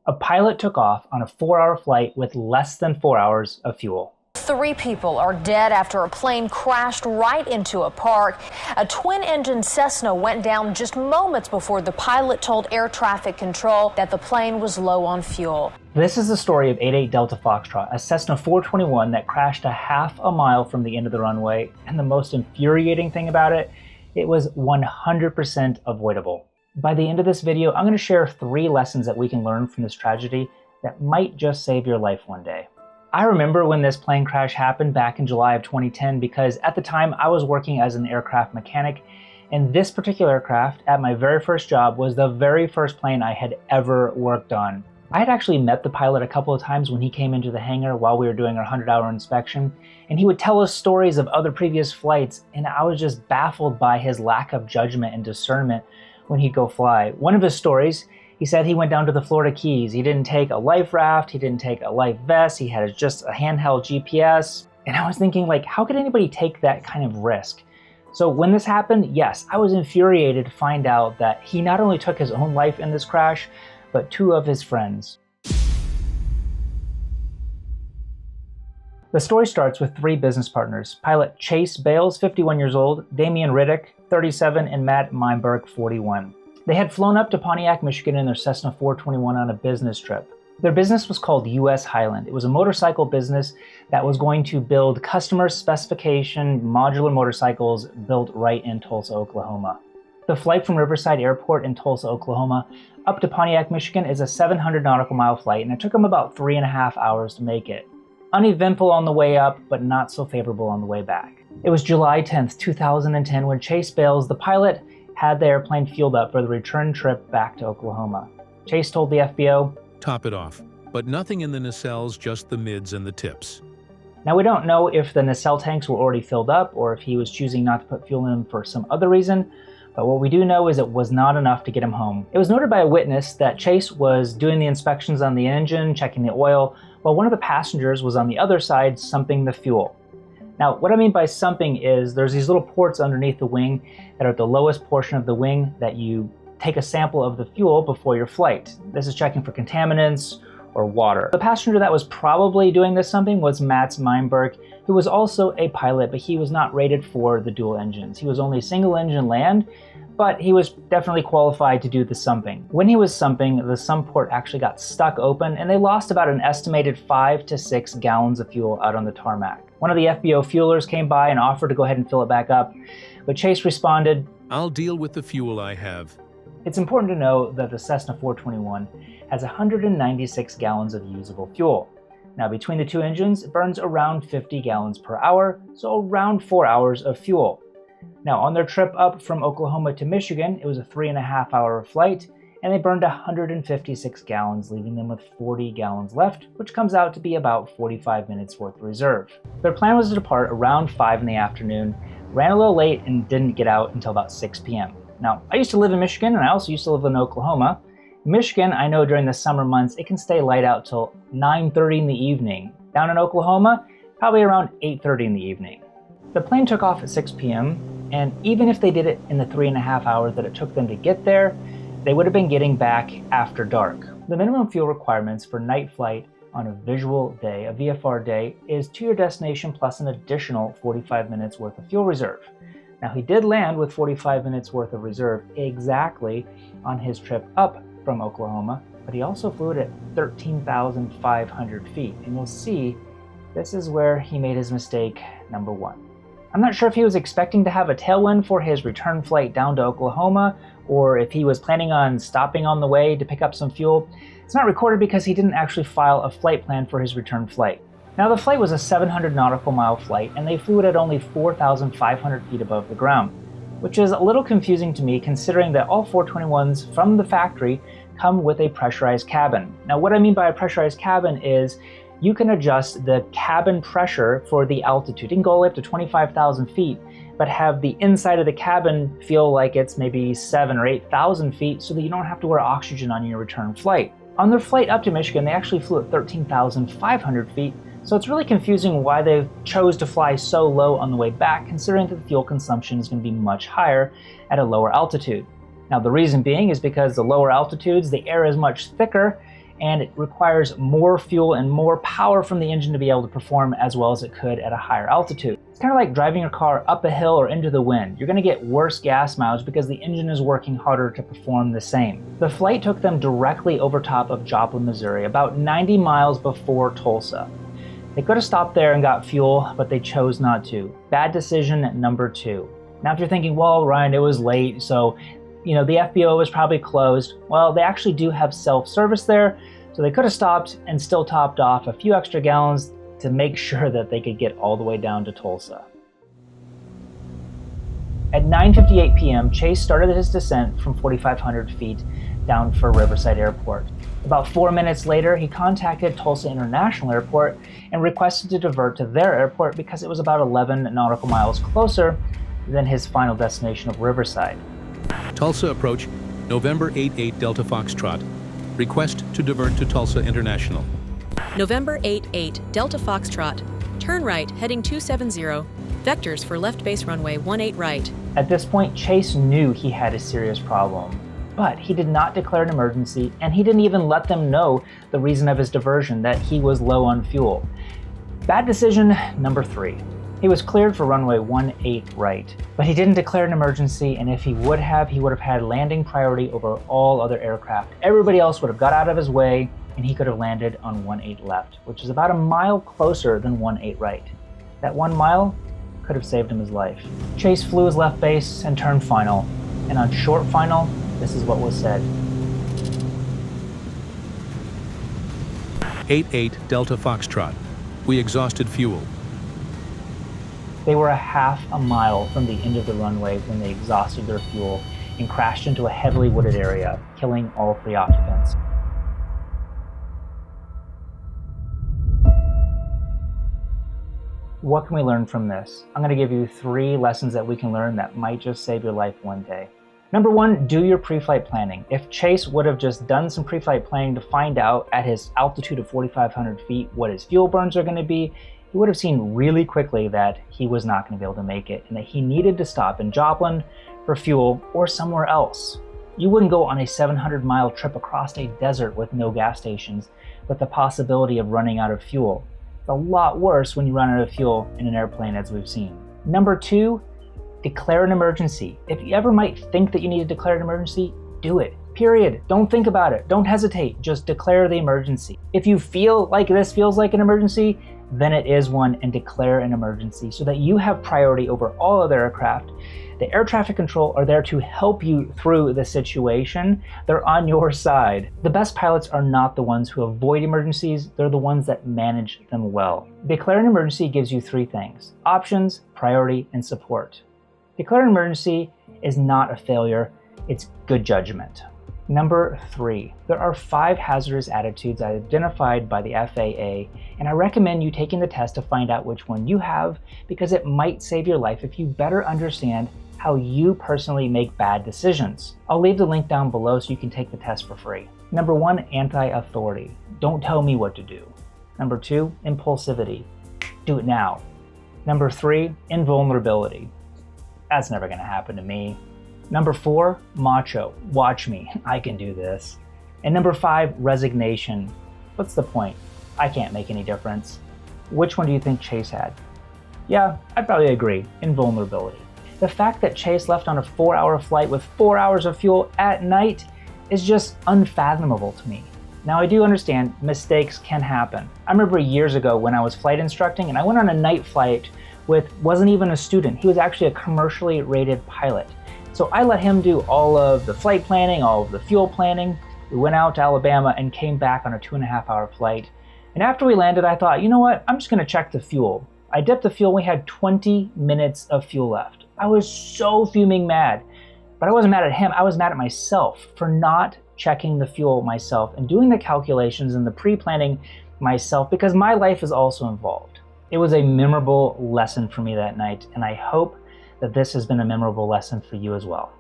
A pilot took off on a 4-hour flight with less than 4 hours of fuel. 3 people are dead after a plane crashed right into a park. A twin-engine Cessna went down just moments before the pilot told air traffic control that the plane was low on fuel. This is the story of 88 Delta Foxtrot, a Cessna 421 that crashed a half a mile from the end of the runway. And the most infuriating thing about it, it was 100% avoidable. By the end of this video, I'm going to share 3 lessons that we can learn from this tragedy that might just save your life one day. I remember when this plane crash happened back in July of 2010 because at the time I was working as an aircraft mechanic, and this particular aircraft at my very first job was the very first plane I had ever worked on. I had actually met the pilot a couple of times when he came into the hangar while we were doing our 100-hour inspection, and he would tell us stories of other previous flights, and I was just baffled by his lack of judgment and discernment when he'd go fly. One of his stories, he said he went down to the Florida Keys. He didn't take a life raft, he didn't take a life vest, he had just a handheld GPS. And I was thinking, like, how could anybody take that kind of risk? So when this happened, yes, I was infuriated to find out that he not only took his own life in this crash, but 2 of his friends. The story starts with 3 business partners: pilot Chase Bales, 51 years old, Damian Riddick, 37, and Matt Meinberg, 41. They had flown up to Pontiac, Michigan in their Cessna 421 on a business trip. Their business was called US Highland. It was a motorcycle business that was going to build customer specification modular motorcycles built right in Tulsa, Oklahoma. The flight from Riverside Airport in Tulsa, Oklahoma up to Pontiac, Michigan is a 700 nautical mile flight, and it took them about 3.5 hours to make it. Uneventful on the way up, but not so favorable on the way back. It was July 10th, 2010 when Chase Bales, the pilot, had the airplane fueled up for the return trip back to Oklahoma. Chase told the FBO, "Top it off, but nothing in the nacelles, just the mids and the tips." Now we don't know if the nacelle tanks were already filled up or if he was choosing not to put fuel in them for some other reason, but what we do know is it was not enough to get him home. It was noted by a witness that Chase was doing the inspections on the engine, checking the oil, while one of the passengers was on the other side sumping the fuel. Now, what I mean by sumping is there's these little ports underneath the wing that are at the lowest portion of the wing that you take a sample of the fuel before your flight. This is checking for contaminants or water. The passenger that was probably doing this sumping was Matt Meinberg, who was also a pilot, but he was not rated for the dual engines. He was only single engine land, but he was definitely qualified to do the sumping. When he was sumping, the sump port actually got stuck open and they lost about an estimated 5 to 6 gallons of fuel out on the tarmac. One of the FBO fuelers came by and offered to go ahead and fill it back up, but Chase responded, "I'll deal with the fuel I have." It's important to know that the Cessna 421 has 196 gallons of usable fuel. Now between the 2 engines, it burns around 50 gallons per hour, so around 4 hours of fuel. Now on their trip up from Oklahoma to Michigan, it was a 3.5-hour flight, and they burned 156 gallons, leaving them with 40 gallons left, which comes out to be about 45 minutes worth of reserve. Their plan was to depart around 5 in the afternoon, ran a little late, and didn't get out until about 6 p.m. Now, I used to live in Michigan, and I also used to live in Oklahoma. In Michigan, I know during the summer months, it can stay light out till 9:30 in the evening. Down in Oklahoma, probably around 8:30 in the evening. The plane took off at 6 p.m., and even if they did it in the 3.5 hours that it took them to get there, they would have been getting back after dark. The minimum fuel requirements for night flight on a visual day, a VFR day, is to your destination plus an additional 45 minutes worth of fuel reserve. Now he did land with 45 minutes worth of reserve exactly on his trip up from Oklahoma, but he also flew it at 13,500 feet. And you'll see this is where he made his mistake number 1. I'm not sure if he was expecting to have a tailwind for his return flight down to Oklahoma, or if he was planning on stopping on the way to pick up some fuel. It's not recorded because he didn't actually file a flight plan for his return flight. Now the flight was a 700 nautical mile flight, and they flew it at only 4,500 feet above the ground, which is a little confusing to me considering that all 421s from the factory come with a pressurized cabin. Now what I mean by a pressurized cabin is you can adjust the cabin pressure for the altitude. You can go all the way up to 25,000 feet, but have the inside of the cabin feel like it's maybe 7,000 or 8,000 feet so that you don't have to wear oxygen on your return flight. On their flight up to Michigan, they actually flew at 13,500 feet, so it's really confusing why they chose to fly so low on the way back, considering that the fuel consumption is going to be much higher at a lower altitude. Now the reason being is because the lower altitudes, the air is much thicker, and it requires more fuel and more power from the engine to be able to perform as well as it could at a higher altitude. It's kind of like driving your car up a hill or into the wind. You're going to get worse gas mileage because the engine is working harder to perform the same. The flight took them directly over top of Joplin, Missouri, about 90 miles before Tulsa. They could have stopped there and got fuel, but they chose not to. Bad decision number 2. Now if you're thinking, well, Ryan, it was late, so the FBO was probably closed. Well, they actually do have self-service there, so they could have stopped and still topped off a few extra gallons to make sure that they could get all the way down to Tulsa. At 9:58 p.m., Chase started his descent from 4,500 feet down for Riverside Airport. About 4 minutes later, he contacted Tulsa International Airport and requested to divert to their airport because it was about 11 nautical miles closer than his final destination of Riverside. Tulsa approach, November 88 Delta Foxtrot. Request to divert to Tulsa International. November 88 Delta Foxtrot. Turn right, heading 270. Vectors for left base runway 18 right. At this point, Chase knew he had a serious problem, but he did not declare an emergency, and he didn't even let them know the reason of his diversion, that he was low on fuel. Bad decision number 3. He was cleared for runway 18 right, but he didn't declare an emergency, and if he would have had landing priority over all other aircraft. Everybody else would have got out of his way, and he could have landed on 18 left, which is about a mile closer than 18 right. That 1 mile could have saved him his life. Chase flew his left base and turned final, and on short final, this is what was said. 88 Delta Foxtrot. We exhausted fuel. They were a half a mile from the end of the runway when they exhausted their fuel and crashed into a heavily wooded area, killing all 3 occupants. What can we learn from this? I'm going to give you 3 lessons that we can learn that might just save your life one day. Number 1, do your pre-flight planning. If Chase would have just done some pre-flight planning to find out at his altitude of 4,500 feet what his fuel burns are going to be, he would have seen really quickly that he was not going to be able to make it and that he needed to stop in Joplin for fuel or somewhere else. You wouldn't go on a 700-mile trip across a desert with no gas stations with the possibility of running out of fuel. It's a lot worse when you run out of fuel in an airplane, as we've seen. Number 2, declare an emergency. If you ever might think that you need to declare an emergency, do it. Period. Don't think about it. Don't hesitate. Just declare the emergency. If you feel like this feels like an emergency, then it is one, and declare an emergency so that you have priority over all other aircraft. The air traffic control are there to help you through the situation. They're on your side. The best pilots are not the ones who avoid emergencies, they're the ones that manage them well. Declare an emergency gives you 3 things: options, priority, and support. Declare an emergency is not a failure, it's good judgment. Number 3, there are 5 hazardous attitudes identified by the FAA, and I recommend you taking the test to find out which one you have, because it might save your life if you better understand how you personally make bad decisions. I'll leave the link down below so you can take the test for free. Number 1, anti-authority. Don't tell me what to do. Number 2, impulsivity. Do it now. Number 3, invulnerability. That's never gonna happen to me. Number 4, macho. Watch me, I can do this. And number 5, resignation. What's the point? I can't make any difference. Which one do you think Chase had? Yeah, I'd probably agree, invulnerability. The fact that Chase left on a 4-hour flight with 4 hours of fuel at night is just unfathomable to me. Now I do understand mistakes can happen. I remember years ago when I was flight instructing and I went on a night flight wasn't even a student. He was actually a commercially rated pilot. So I let him do all of the flight planning, all of the fuel planning. We went out to Alabama and came back on a 2.5-hour flight. And after we landed, I thought, you know what? I'm just gonna check the fuel. I dipped the fuel, we had 20 minutes of fuel left. I was so fuming mad, but I wasn't mad at him, I was mad at myself for not checking the fuel myself and doing the calculations and the pre-planning myself, because my life is also involved. It was a memorable lesson for me that night, and I hope that this has been a memorable lesson for you as well.